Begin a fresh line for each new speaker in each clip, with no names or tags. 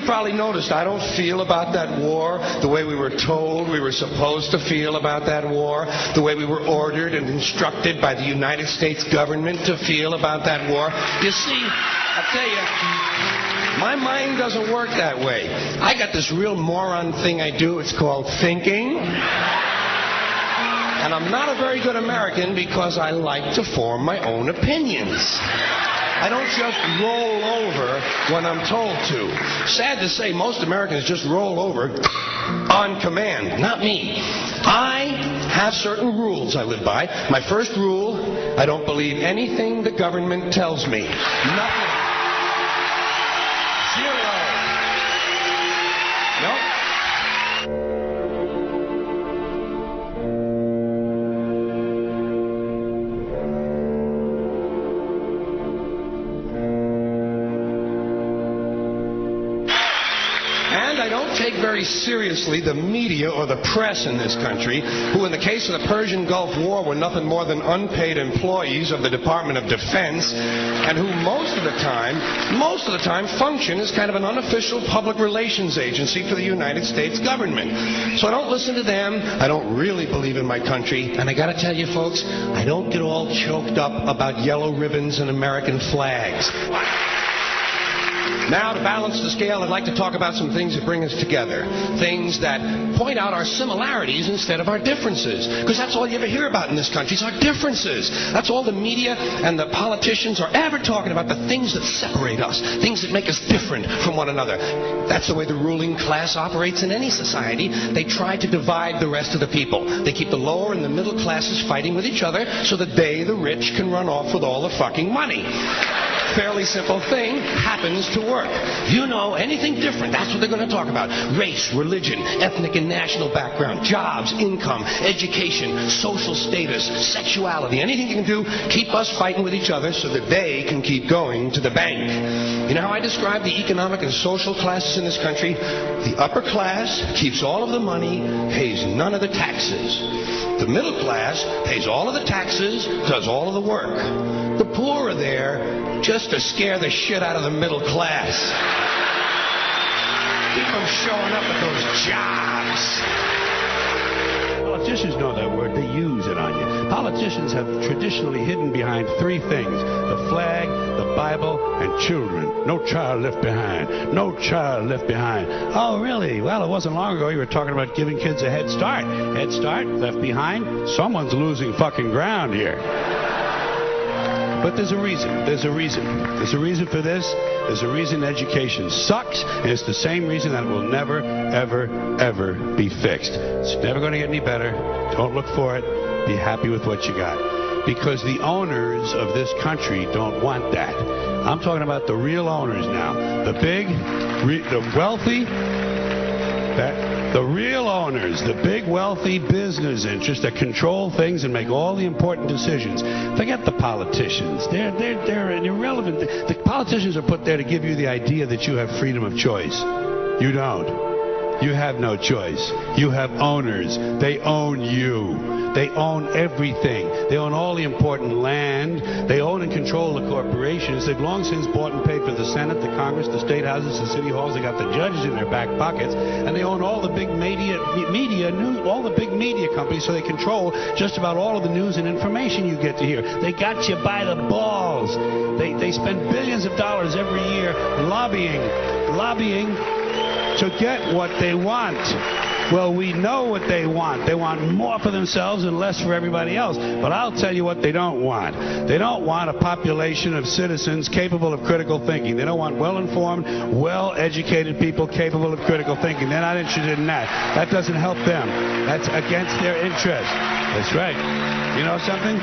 probably noticed I don't feel about that war the way we were told we were supposed to feel about that war, the way we were ordered and instructed by the United States government to feel about that war. You see, I tell you, my mind doesn't work that way. I got this real moron thing I do. It's called thinking. And I'm not a very good American because I like to form my own opinions. I don't just roll over when I'm told to. Sad to say, most Americans just roll over on command. Not me. I have certain rules I live by. My first rule, I don't believe anything the government tells me. Nothing. Zero. Nope. Take very seriously the media or the press in this country, who in the case of the Persian Gulf War were nothing more than unpaid employees of the Department of Defense, and who most of the time function as kind of an unofficial public relations agency for the United States government. So I don't listen to them. I don't really believe in my country. And I got to tell you folks, I don't get all choked up about yellow ribbons and American flags. Now, to balance the scale, I'd like to talk about some things that bring us together. Things that point out our similarities instead of our differences. Because that's all you ever hear about in this country is our differences. That's all the media and the politicians are ever talking about, the things that separate us, things that make us different from one another. That's the way the ruling class operates in any society. They try to divide the rest of the people. They keep the lower and the middle classes fighting with each other so that they, the rich, can run off with all the fucking money. Fairly simple thing, happens to work. You know, anything different, that's what they're going to talk about. Race, religion, ethnic and national background, jobs, income, education, social status, sexuality, anything you can do, keep us fighting with each other so that they can keep going to the bank. You know how I describe the economic and social classes in this country? The upper class keeps all of the money, pays none of the taxes. The middle class pays all of the taxes, does all of the work. The poor are there just to scare the shit out of the middle class. Keep them showing up at those jobs.
Politicians know that word. They use it on you. Politicians have traditionally hidden behind three things: the flag, the Bible, and children. No child left behind. No child left behind. Oh, really? Well, it wasn't long ago you were talking about giving kids a head start. Head start, left behind. Someone's losing fucking ground here. But there's a reason. There's a reason. There's a reason for this. There's a reason education sucks, and it's the same reason that it will never, ever, ever be fixed. It's never going to get any better. Don't look for it. Be happy with what you got. Because the owners of this country don't want that. I'm talking about the real owners now. The big, the wealthy, the real owners, the big wealthy business interests that control things and make all the important decisions. Forget the politicians. They're irrelevant. The politicians are put there to give you the idea that you have freedom of choice. You don't. You have no choice. You have owners. They own you. They own everything. They own all the important land. They own and control the corporations. They've long since bought and paid for the Senate, the Congress, the state houses, the city halls. They got the judges in their back pockets, and they own all the big all the big media companies. So they control just about all of the news and information you get to hear. They got you by the balls. They spend billions of dollars every year lobbying to get what they want. Well, we know what they want. They want more for themselves and less for everybody else. But I'll tell you what they don't want. They don't want a population of citizens capable of critical thinking. They don't want well-informed, well-educated people capable of critical thinking. They're not interested in that. That doesn't help them. That's against their interest. That's right. You know something?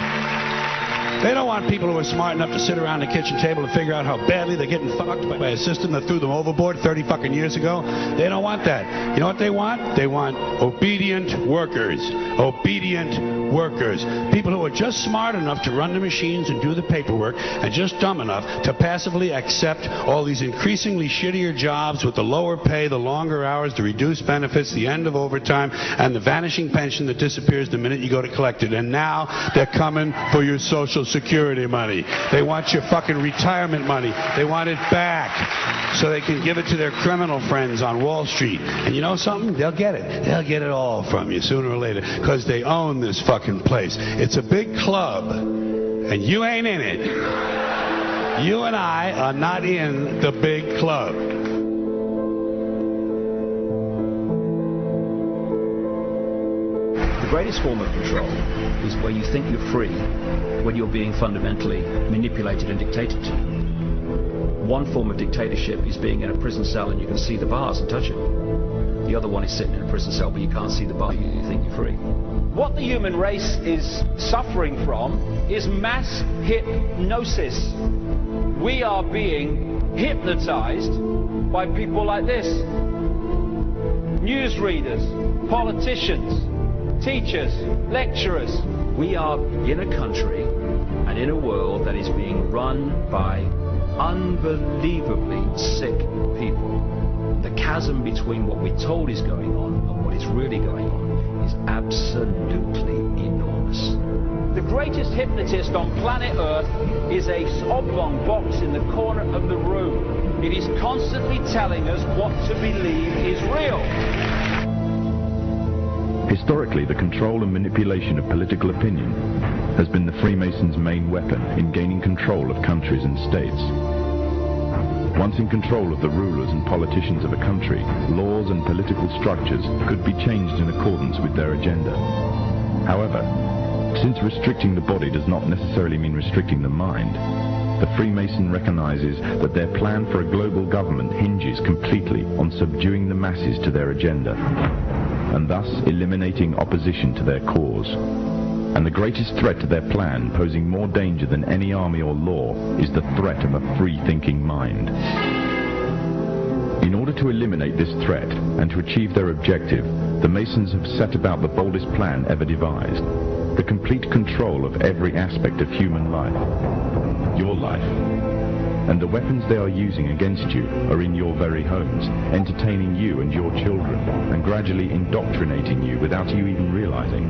They don't want people who are smart enough to sit around the kitchen table to figure out how badly they're getting fucked by a system that threw them overboard 30 fucking years ago. They don't want that. You know what they want? They want obedient workers. Obedient workers. People who are just smart enough to run the machines and do the paperwork and just dumb enough to passively accept all these increasingly shittier jobs with the lower pay, the longer hours, the reduced benefits, the end of overtime, and the vanishing pension that disappears the minute you go to collect it. And now they're coming for your Social Social Security money. They want your fucking retirement money. They want it back so they can give it to their criminal friends on Wall Street. And you know something? They'll get it. They'll get it all from you sooner or later because they own this fucking place. It's a big club, and you ain't in it. You and I are not in the big club.
The greatest form of control is where you think you're free when you're being fundamentally manipulated and dictated to. One form of dictatorship is being in a prison cell and you can see the bars and touch them. The other one is sitting in a prison cell but you can't see the bar, you think you're free.
What the human race is suffering from is mass hypnosis. We are being hypnotized by people like this. Newsreaders, politicians, teachers, lecturers.
We are in a country and in a world that is being run by unbelievably sick people. The chasm between what we're told is going on and what is really going on is absolutely enormous.
The greatest hypnotist on planet Earth is a oblong box in the corner of the room. It is constantly telling us what to believe is real.
Historically, the control and manipulation of political opinion has been the Freemasons' main weapon in gaining control of countries and states. Once in control of the rulers and politicians of a country, laws and political structures could be changed in accordance with their agenda. However, since restricting the body does not necessarily mean restricting the mind, the Freemason recognizes that their plan for a global government hinges completely on subduing the masses to their agenda, and thus eliminating opposition to their cause. And the greatest threat to their plan, posing more danger than any army or law, is the threat of a free-thinking mind. In order to eliminate this threat and to achieve their objective, the Masons have set about the boldest plan ever devised: the complete control of every aspect of human life, your life. And the weapons they are using against you are in your very homes, entertaining you and your children, and gradually indoctrinating you without you even realizing.